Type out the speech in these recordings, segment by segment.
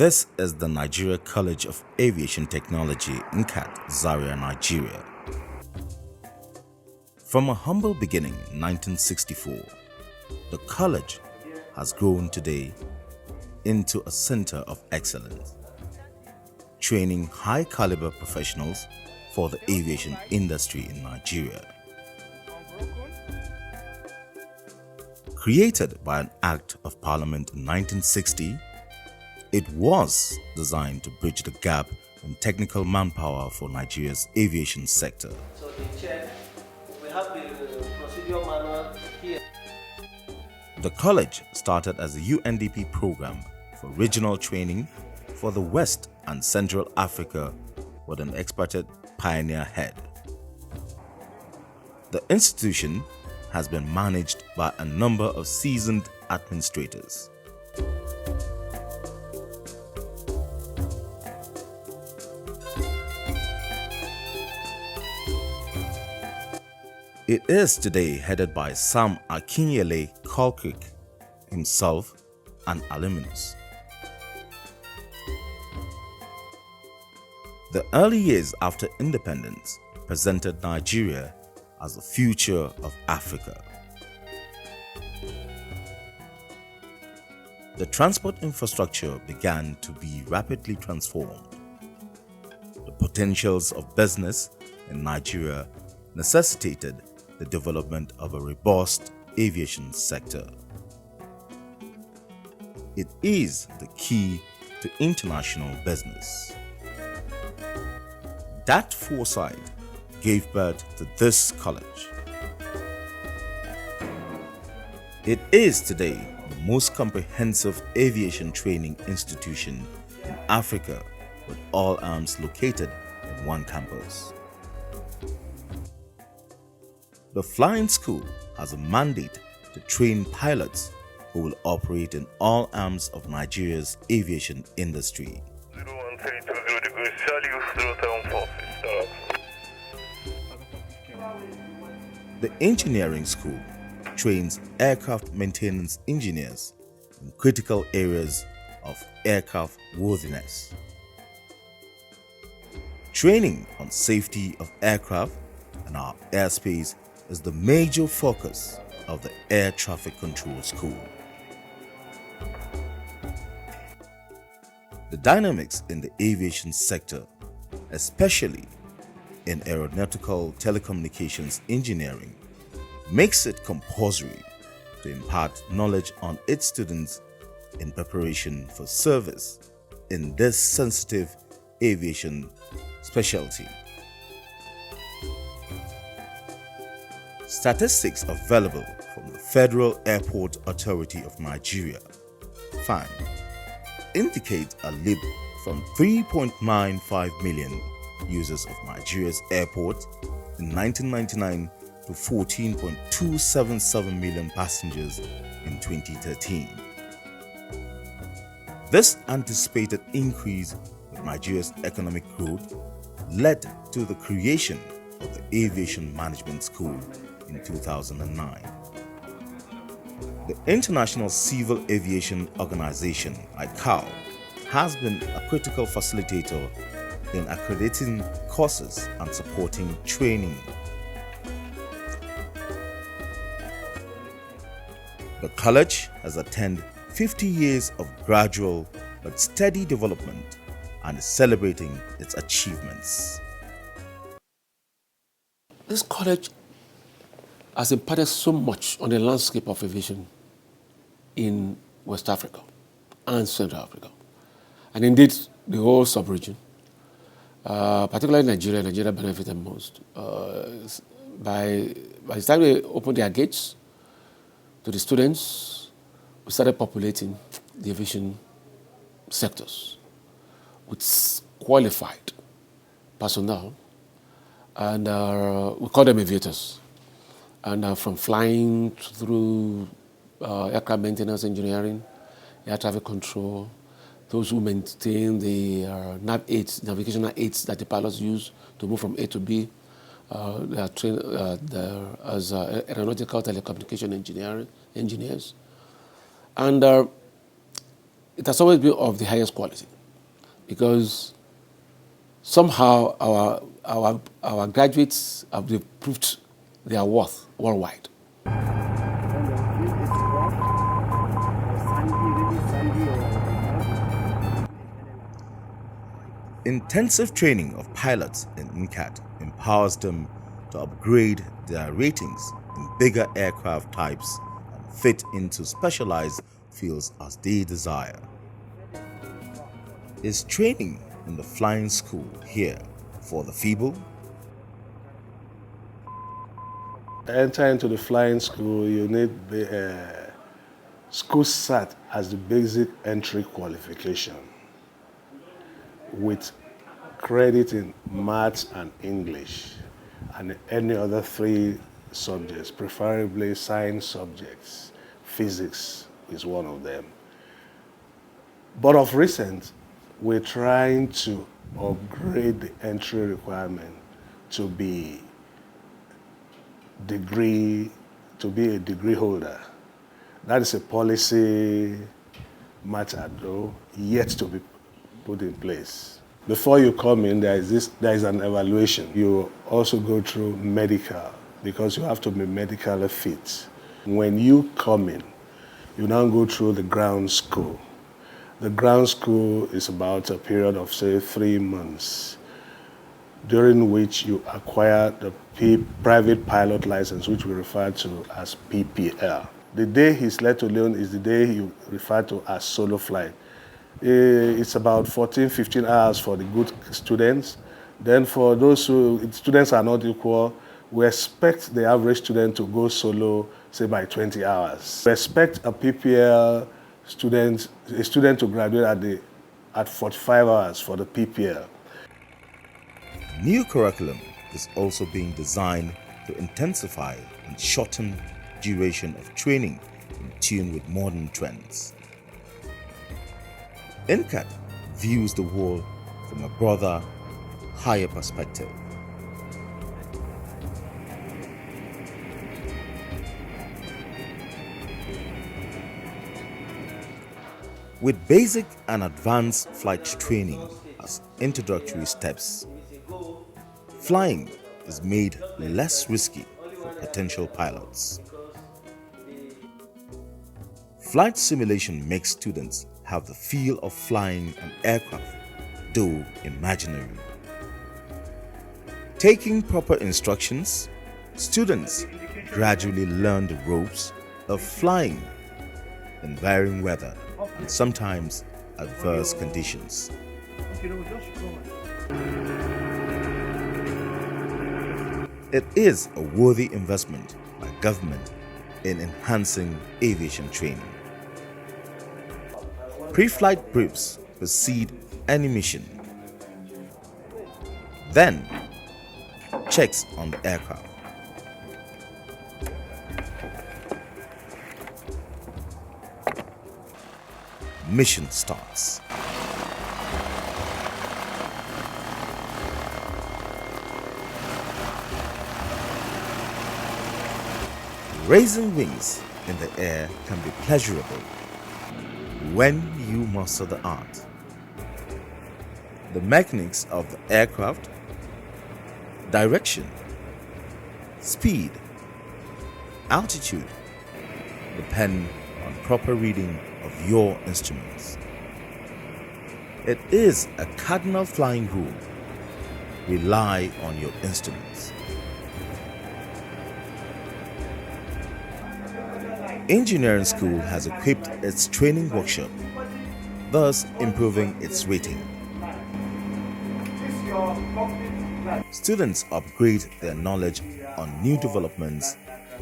This is the Nigeria College of Aviation Technology, NCAT, Zaria, Nigeria. From a humble beginning in 1964, the college has grown today into a center of excellence, training high-caliber professionals for the aviation industry in Nigeria. Created by an Act of Parliament in 1960, it was designed to bridge the gap in technical manpower for Nigeria's aviation sector. So the chair, we have the procedure manual here. The college started as a UNDP program for regional training for the West and Central Africa with an expatriate pioneer head. The institution has been managed by a number of seasoned administrators. It is today headed by Sam Akinyele Kolkrik, himself an alumnus. The early years after independence presented Nigeria as the future of Africa. The transport infrastructure began to be rapidly transformed. The potentials of business in Nigeria necessitated the development of a robust aviation sector. It is the key to international business. That foresight gave birth to this college. It is today the most comprehensive aviation training institution in Africa, with all arms located in one campus. The flying school has a mandate to train pilots who will operate in all arms of Nigeria's aviation industry. 01320 degrees Celsius, 074. The engineering school trains aircraft maintenance engineers in critical areas of aircraft worthiness. Training on safety of aircraft and our airspace is the major focus of the Air Traffic Control School. The dynamics in the aviation sector, especially in aeronautical telecommunications engineering, makes it compulsory to impart knowledge on its students in preparation for service in this sensitive aviation specialty. Statistics available from the Federal Airport Authority of Nigeria, FAN, indicate a leap from 3.95 million users of Nigeria's airport in 1999 to 14.277 million passengers in 2013. This anticipated increase with Nigeria's economic growth led to the creation of the Aviation Management School in 2009. The International Civil Aviation Organization, ICAO, has been a critical facilitator in accrediting courses and supporting training. The college has attained 50 years of gradual but steady development and is celebrating its achievements. This college has imparted so much on the landscape of aviation in West Africa and Central Africa, and indeed the whole sub-region, particularly Nigeria. Nigeria benefited most. By the time they opened their gates to the students, we started populating the aviation sectors with qualified personnel, and we call them aviators. And from flying through aircraft maintenance engineering, air traffic control, those who maintain the navigational aids that the pilots use to move from A to B. They are trained as aeronautical telecommunication engineers. And it has always been of the highest quality, because somehow our graduates have proved their worth worldwide. Intensive training of pilots in NCAT empowers them to upgrade their ratings in bigger aircraft types and fit into specialized fields as they desire. Is training in the flying school here for the feeble? To enter into the flying school, you need the school cert as the basic entry qualification, with credit in maths and English, and any other 3 subjects, preferably science subjects. Physics is one of them. But of recent, we're trying to upgrade the entry requirement to be a degree holder. That is a policy matter, though, yet to be put in place. Before you come in, there is an evaluation. You also go through medical, because you have to be medically fit. When you come in, you now go through the ground school. The ground school is about a period of, say, 3 months, during which you acquire the private pilot license, which we refer to as PPL. The day he's let alone is the day you refer to as solo flight. It's about 14, 15 hours for the good students. Then for those students are not equal, we expect the average student to go solo, say, by 20 hours. We expect a PPL student to graduate at 45 hours for the PPL. New curriculum is also being designed to intensify and shorten duration of training in tune with modern trends. NCAT views the world from a broader, higher perspective. With basic and advanced flight training as introductory steps, flying is made less risky for potential pilots. Flight simulation makes students have the feel of flying an aircraft, though imaginary. Taking proper instructions, students gradually learn the ropes of flying in varying weather and sometimes adverse conditions. It is a worthy investment by government in enhancing aviation training. Pre-flight briefs precede any mission. Then, checks on the aircraft. Mission starts. Raising wings in the air can be pleasurable when you master the art. The mechanics of the aircraft, direction, speed, altitude depend on proper reading of your instruments. It is a cardinal flying rule. Rely on your instruments. Engineering school has equipped its training workshop, thus improving its rating. Students upgrade their knowledge on new developments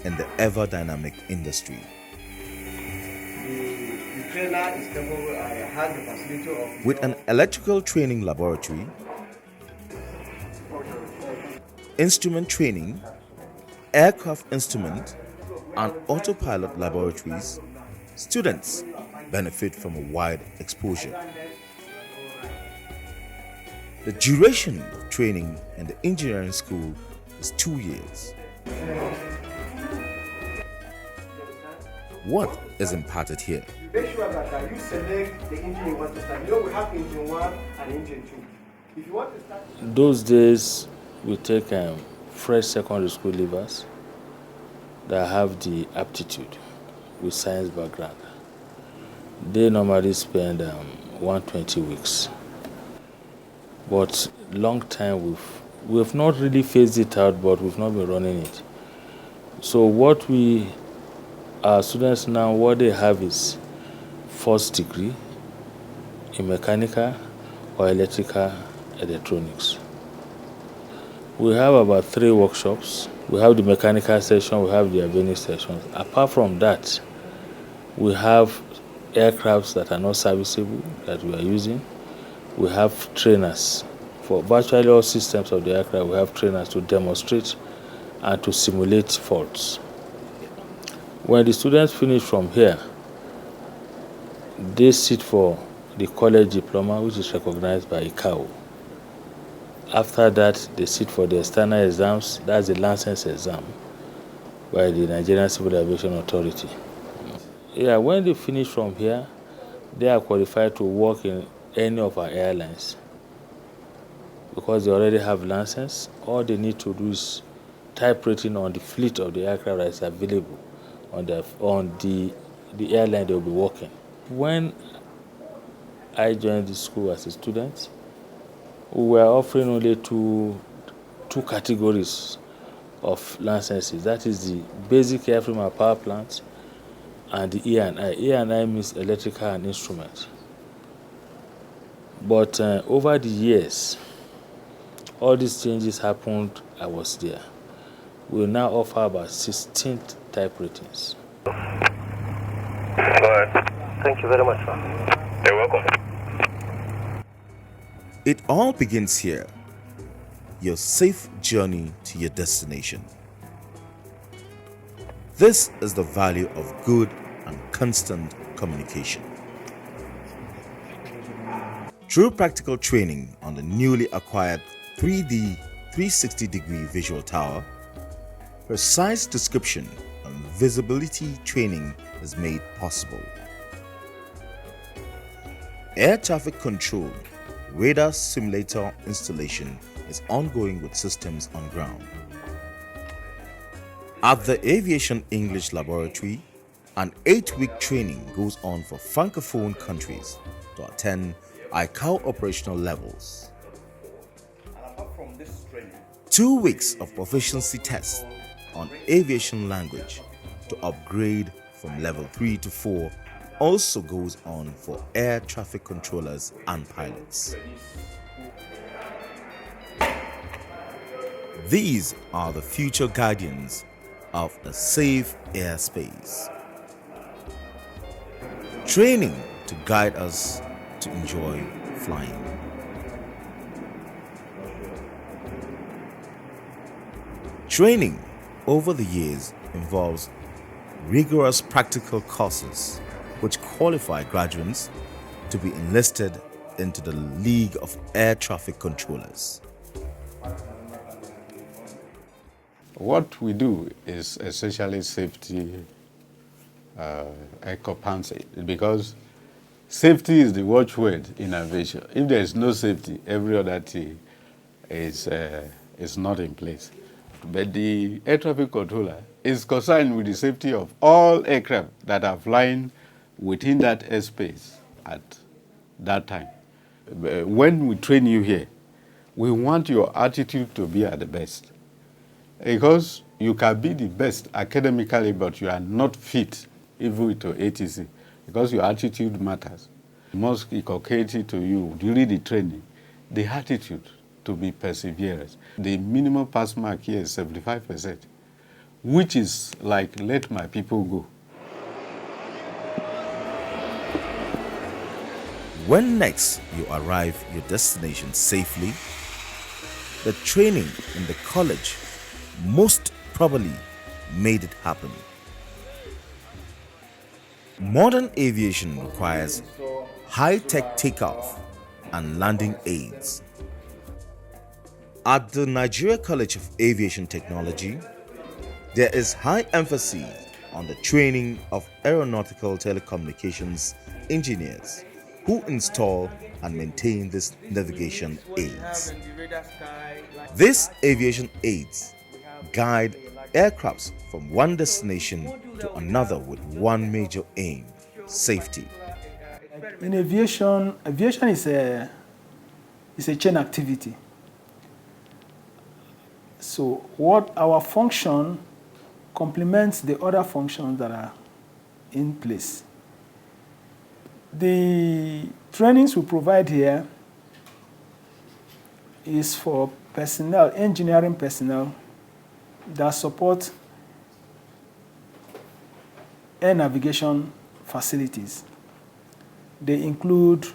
in the ever-dynamic industry. The trainer is capable and has the facility of... With an electrical training laboratory, instrument training, aircraft instrument, and autopilot laboratories, students benefit from a wide exposure. The duration of training in the engineering school is 2 years. What is imparted here? Make sure that you select the engine you want to start. You know, we have engine 1 and engine 2. If you want to start... Those days, we take fresh secondary school leavers that have the aptitude with science background. They normally spend 120 weeks. But long time, we've not really phased it out, but we've not been running it. So what our students now, what they have is first degree in mechanical or electrical electronics. We have about 3 workshops. We have the mechanical section, we have the avionics section. Apart from that, we have aircrafts that are not serviceable that we are using. We have trainers. For virtually all systems of the aircraft, we have trainers to demonstrate and to simulate faults. When the students finish from here, they sit for the college diploma, which is recognized by ICAO. After that, they sit for the external exams, that's the license exam by the Nigerian Civil Aviation Authority. Yeah, when they finish from here, they are qualified to work in any of our airlines because they already have license. All they need to do is type rating on the fleet of the aircraft that is available on the airline they will be working. When I joined the school as a student, we were offering only two categories of licenses. That is the basic airframe and power plant and the E&I. E&I means electrical and instrument. But over the years, all these changes happened. I was there. We now offer about 16 type ratings. All right. Thank you very much, sir. You're welcome. It all begins here. Your safe journey to your destination. This is the value of good and constant communication. Through practical training on the newly acquired 3D 360-degree visual tower, precise description and visibility training is made possible. Air traffic control radar simulator installation is ongoing with systems on ground. At the Aviation English Laboratory, an 8-week training goes on for Francophone countries to attend ICAO operational levels. 2 weeks of proficiency tests on aviation language to upgrade from level 3 to 4 also goes on for air traffic controllers and pilots. These are the future guardians of a safe airspace. Training to guide us to enjoy flying. Training over the years involves rigorous practical courses which qualify graduates to be enlisted into the League of Air Traffic Controllers. What we do is essentially safety encompassing, because safety is the watchword in aviation. If there is no safety, every other thing is not in place. But the air traffic controller is concerned with the safety of all aircraft that are flying within that airspace at that time. When we train you here, we want your attitude to be at the best. Because you can be the best academically, but you are not fit even to ATC, because your attitude matters. Most inculcated to you during the training, the attitude to be perseverance. The minimum pass mark here is 75%, which is like, let my people go. When next you arrive your destination safely, the training in the college most probably made it happen. Modern aviation requires high-tech takeoff and landing aids. At the Nigeria College of Aviation Technology, there is high emphasis on the training of aeronautical telecommunications engineers who install and maintain these navigation aids. These aviation aids guide aircrafts from one destination to another with one major aim: safety. In aviation is a chain activity. So what our function complements the other functions that are in place. The trainings we provide here is for personnel, engineering personnel that support air navigation facilities. They include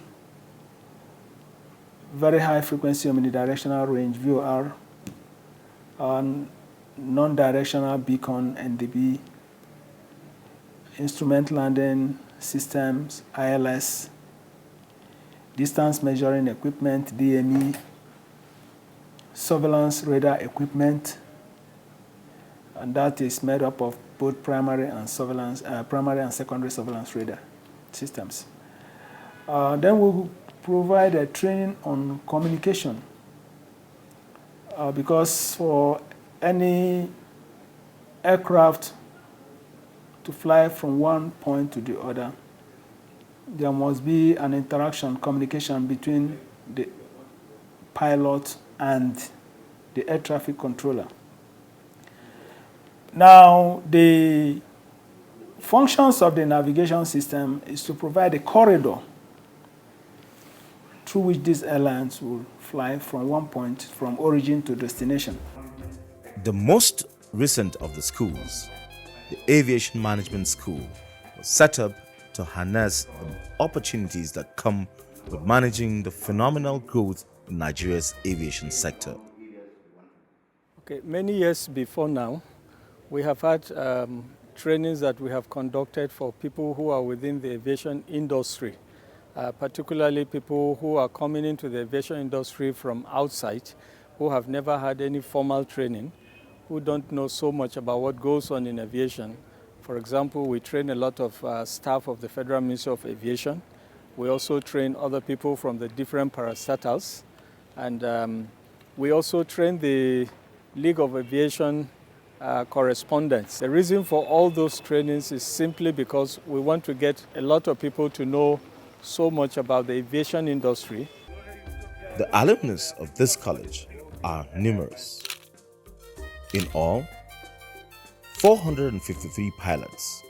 very high frequency omnidirectional range, VOR, and non-directional beacon, NDB, instrument landing systems, ILS, distance measuring equipment, DME, surveillance radar equipment, and that is made up of both primary and secondary surveillance radar systems. Then we will provide a training on communication, because for any aircraft to fly from one point to the other, there must be an interaction, communication between the pilot and the air traffic controller. Now, the functions of the navigation system is to provide a corridor through which these airlines will fly from one point, from origin to destination. The most recent of the schools, the Aviation Management School, was set up to harness the opportunities that come with managing the phenomenal growth in Nigeria's aviation sector. Okay, many years before now, we have had trainings that we have conducted for people who are within the aviation industry, particularly people who are coming into the aviation industry from outside, who have never had any formal training, who don't know so much about what goes on in aviation. For example, we train a lot of staff of the Federal Ministry of Aviation. We also train other people from the different parastatals. And we also train the League of Aviation correspondents. The reason for all those trainings is simply because we want to get a lot of people to know so much about the aviation industry. The alumnus of this college are numerous. In all, 453 pilots,